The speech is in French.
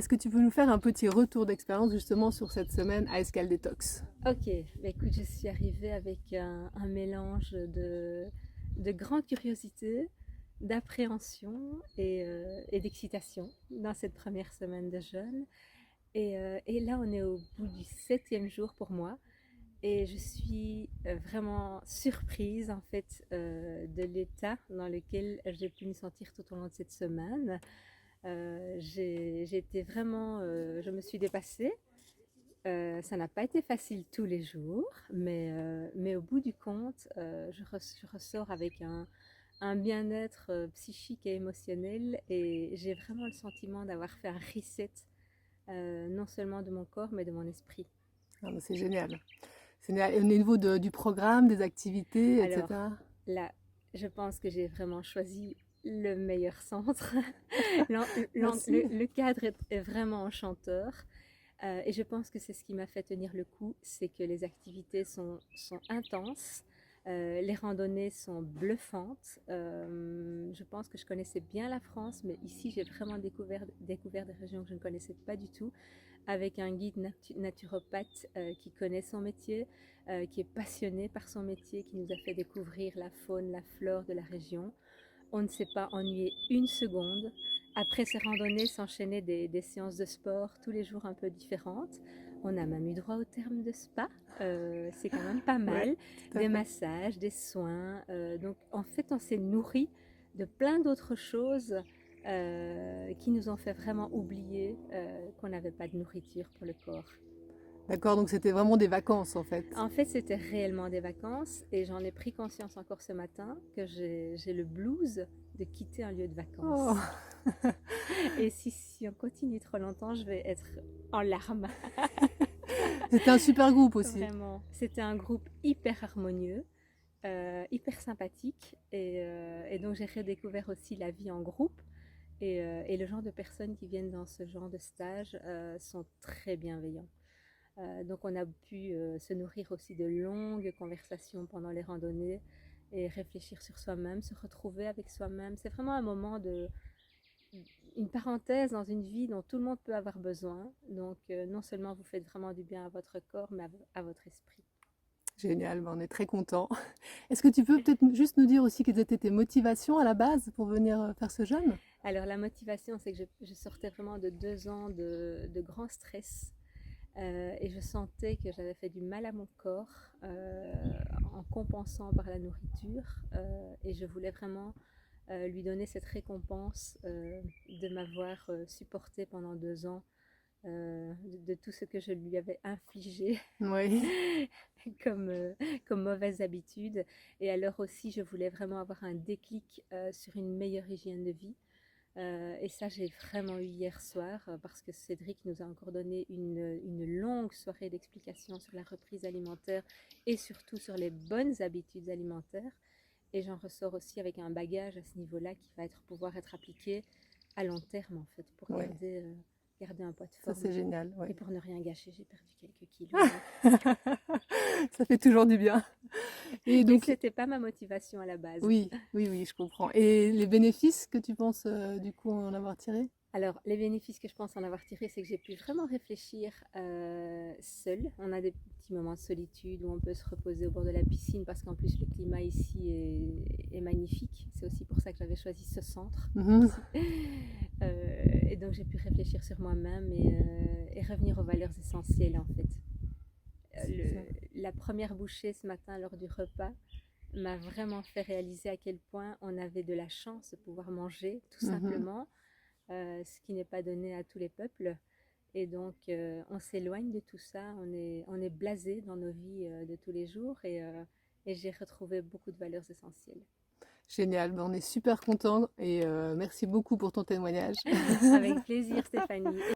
Est-ce que tu peux nous faire un petit retour d'expérience justement sur cette semaine à Escale Détox? Ok, bah écoute, je suis arrivée avec un mélange de grande curiosité, d'appréhension et d'excitation dans cette première semaine de jeûne. Et là, on est au bout du 7e jour pour moi. Et je suis vraiment surprise en fait de l'état dans lequel j'ai pu me sentir tout au long de cette semaine. J'ai été vraiment, je me suis dépassée. Ça n'a pas été facile tous les jours, mais au bout du compte, je ressors avec un bien-être psychique et émotionnel et j'ai vraiment le sentiment d'avoir fait un reset, non seulement de mon corps, mais de mon esprit. Ah, bah, c'est génial. C'est génial. Et au niveau du programme, des activités, Alors etc. là, je pense que j'ai vraiment choisi le meilleur centre. Merci. Le cadre est vraiment enchanteur. Et je pense que c'est ce qui m'a fait tenir le coup, c'est que les activités sont intenses, les randonnées sont bluffantes. Je pense que je connaissais bien la France, mais ici j'ai vraiment découvert des régions que je ne connaissais pas du tout, avec un guide naturopathe qui connaît son métier, qui est passionné par son métier, qui nous a fait découvrir la faune, la flore de la région. On ne s'est pas ennuyé une seconde. Après ces randonnées, s'enchaînaient des séances de sport tous les jours un peu différentes. On a même eu droit au terme de spa, c'est quand même pas Oui, mal. tout à Des fait. massages, des soins. Donc en fait, on s'est nourri de plein d'autres choses qui nous ont fait vraiment oublier qu'on n'avait pas de nourriture pour le corps. D'accord, donc c'était vraiment des vacances en fait. En fait, c'était réellement des vacances et j'en ai pris conscience encore ce matin que j'ai le blues de quitter un lieu de Oh, vacances. Et si on continue trop longtemps, je vais être en larmes. c'était un super groupe aussi. Vraiment. C'était un groupe hyper harmonieux, hyper sympathique. Et donc j'ai redécouvert aussi la vie en groupe. Et le genre de personnes qui viennent dans ce genre de stage sont très bienveillants. Donc on a pu se nourrir aussi de longues conversations pendant les randonnées et réfléchir sur soi-même, se retrouver avec soi-même. C'est vraiment un moment une parenthèse dans une vie dont tout le monde peut avoir besoin. Donc non seulement vous faites vraiment du bien à votre corps, mais à votre esprit. Génial, bah, on est très contents. Est-ce que tu peux peut-être juste nous dire aussi quelles étaient tes motivations à la base pour venir faire ce jeûne? Alors la motivation, c'est que je sortais vraiment de 2 ans de grand stress. Et je sentais que j'avais fait du mal à mon corps en compensant par la nourriture. Et je voulais vraiment lui donner cette récompense de m'avoir supporté pendant 2 ans de tout ce que je lui avais infligé Oui, comme mauvaise habitude. Et alors aussi, je voulais vraiment avoir un déclic sur une meilleure hygiène de vie. Et ça, j'ai vraiment eu hier soir parce que Cédric nous a encore donné une longue soirée d'explications sur la reprise alimentaire et surtout sur les bonnes habitudes alimentaires. Et j'en ressors aussi avec un bagage à ce niveau-là qui va pouvoir être appliqué à long terme en fait pour oui, garder un poids de ça forme. c'est génial. Et Ouais. pour ne rien gâcher, j'ai perdu quelques kilos. Donc. Ça fait toujours du bien. Et Mais donc, c'était pas ma motivation à la base. oui, oui, oui, je comprends. Et les bénéfices que tu penses du coup en avoir tirés? Alors, les bénéfices que je pense en avoir tirés, c'est que j'ai pu vraiment réfléchir seule. On a des petits moments de solitude où on peut se reposer au bord de la piscine parce qu'en plus le climat ici est magnifique. C'est aussi pour ça que j'avais choisi ce centre Mhm. ici. Et donc j'ai pu réfléchir sur moi-même et revenir aux valeurs essentielles en fait. C'est ça. La première bouchée ce matin lors du repas m'a vraiment fait réaliser à quel point on avait de la chance de pouvoir manger tout Mhm. simplement, ce qui n'est pas donné à tous les peuples. Et donc, on s'éloigne de tout ça, on est blasé dans nos vies de tous les jours et j'ai retrouvé beaucoup de valeurs essentielles. Génial, ben, on est super contents et merci beaucoup pour ton témoignage. Avec plaisir, Stéphanie.